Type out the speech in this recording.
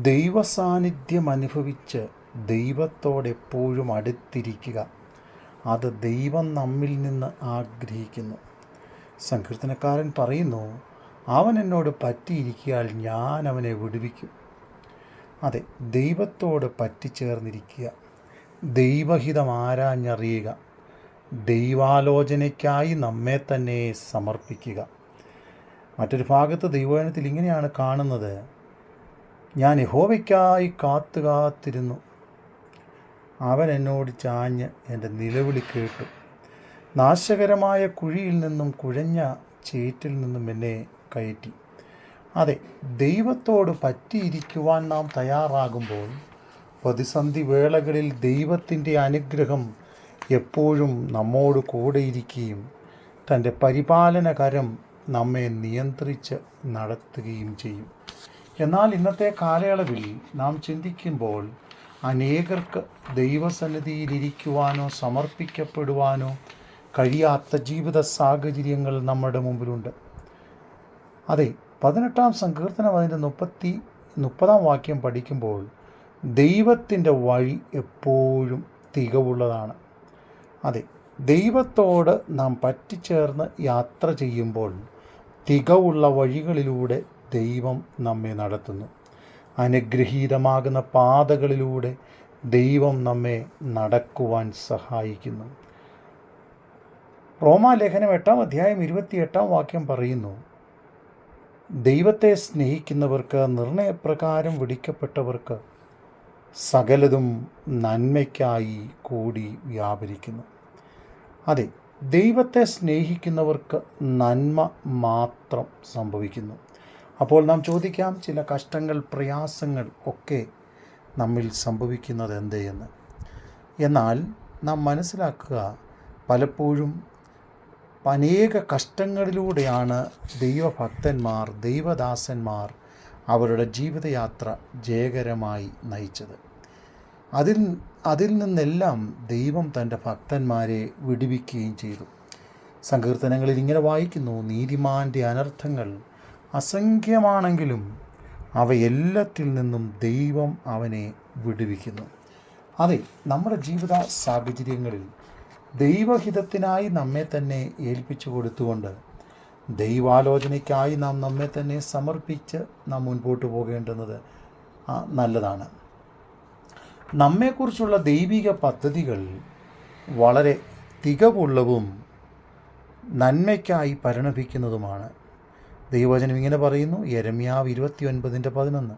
ദൈവസാന്നിധ്യം അനുഭവിച്ച് ദൈവത്തോടെപ്പോഴും അടുത്തിരിക്കുക. അത് ദൈവം നമ്മിൽ നിന്ന് ആഗ്രഹിക്കുന്നു. സങ്കീർത്തനക്കാരൻ പറയുന്നു, അവൻ എന്നോട് പറ്റിയിരിക്കിയാൽ ഞാൻ അവനെ വിടുവിക്കും. അതെ, ദൈവത്തോട് പറ്റിച്ചേർന്നിരിക്കുക, ദൈവഹിതം ആരാഞ്ഞറിയുക, ദൈവാലോചനയ്ക്കായി നമ്മെ തന്നെ സമർപ്പിക്കുക. മറ്റൊരു ഭാഗത്ത് ദൈവവചനത്തിൽ ഇങ്ങനെയാണ് കാണുന്നത്: ഞാൻ യഹോവയ്ക്കായി കാത്തിരുന്നു, അവൻ എന്നോട് ചാഞ്ഞ് എൻ്റെ നിലവിളി കേട്ടു. നാശകരമായ കുഴിയിൽ നിന്നും കുഴഞ്ഞ ചേറ്റിൽ നിന്നും എന്നെ കയറ്റി. അതെ, ദൈവത്തോട് പറ്റിയിരിക്കുവാൻ നാം തയ്യാറാകുമ്പോൾ പ്രതിസന്ധി വേളകളിൽ ദൈവത്തിൻ്റെ അനുഗ്രഹം എപ്പോഴും നമ്മോട് കൂടെയിരിക്കുകയും തൻ്റെ പരിപാലനകരം നമ്മെ നിയന്ത്രിച്ച് നടത്തുകയും ചെയ്യും. എന്നാൽ ഇന്നത്തെ കാലയളവിൽ നാം ചിന്തിക്കുമ്പോൾ അനേകർക്ക് ദൈവസന്നിധിയിലിരിക്കുവാനോ സമർപ്പിക്കപ്പെടുവാനോ കഴിയാത്ത ജീവിത സാഹചര്യങ്ങൾ നമ്മുടെ മുമ്പിലുണ്ട്. അതെ, 18-ാം സങ്കീർത്തനം അതിൻ്റെ 30-ാം വാക്യം പഠിക്കുമ്പോൾ ദൈവത്തിൻ്റെ വഴി എപ്പോഴും തികവുള്ളതാണ്. അതെ, ദൈവത്തോട് നാം പറ്റിച്ചേർന്ന് യാത്ര ചെയ്യുമ്പോൾ തികവുള്ള വഴികളിലൂടെ ദൈവം നമ്മെ നടത്തുന്നു. അനുഗ്രഹീതമാകുന്ന പാതകളിലൂടെ ദൈവം നമ്മെ നടക്കുവാൻ സഹായിക്കുന്നു. റോമാലേഖനം 8-ാം അധ്യായം 28-ാം വാക്യം പറയുന്നു, ദൈവത്തെ സ്നേഹിക്കുന്നവർക്ക്, നിർണയപ്രകാരം വിളിക്കപ്പെട്ടവർക്ക് സകലതും നന്മയ്ക്കായി കൂടി വ്യാപരിക്കുന്നു. അതെ, ദൈവത്തെ സ്നേഹിക്കുന്നവർക്ക് നന്മ മാത്രം സംഭവിക്കുന്നു. അപ്പോൾ നാം ചോദിക്കാം, ചില കഷ്ടങ്ങൾ, പ്രയാസങ്ങൾ ഒക്കെ നമ്മിൽ സംഭവിക്കുന്നത് എന്തെന്ന്. എന്നാൽ നാം മനസ്സിലാക്കുക, പലപ്പോഴും അനേക കഷ്ടങ്ങളിലൂടെയാണ് ദൈവഭക്തന്മാർ, ദൈവദാസന്മാർ അവരുടെ ജീവിതയാത്ര ജയകരമായി നയിച്ചത്. അതിൽ നിന്നെല്ലാം ദൈവം തൻ്റെ ഭക്തന്മാരെ വിടുവിക്കുകയും ചെയ്തു. സങ്കീർത്തനങ്ങളിൽ ഇങ്ങനെ വായിക്കുന്നു, നീതിമാൻ്റെ അനർത്ഥങ്ങൾ അസംഖ്യമാണെങ്കിലും അവയെല്ലാത്തിൽ നിന്നും ദൈവം അവനെ വിടുവിക്കുന്നു. അതെ, നമ്മുടെ ജീവിത സാഹചര്യങ്ങളിൽ ദൈവഹിതത്തിനായി നമ്മെ തന്നെ ഏൽപ്പിച്ചു കൊടുത്തുകൊണ്ട് ദൈവാലോചനയ്ക്കായി നാം നമ്മെ തന്നെ സമർപ്പിച്ച് നാം മുൻപോട്ട് പോകേണ്ടുന്നത് നല്ലതാണ്. നമ്മെക്കുറിച്ചുള്ള ദൈവിക പദ്ധതികൾ വളരെ തികവുള്ളതും നന്മയ്ക്കായി പരിണമിക്കുന്നതുമാണ്. ദൈവവചനം ഇങ്ങനെ പറയുന്നു, യെരമ്യാവ് 29:11,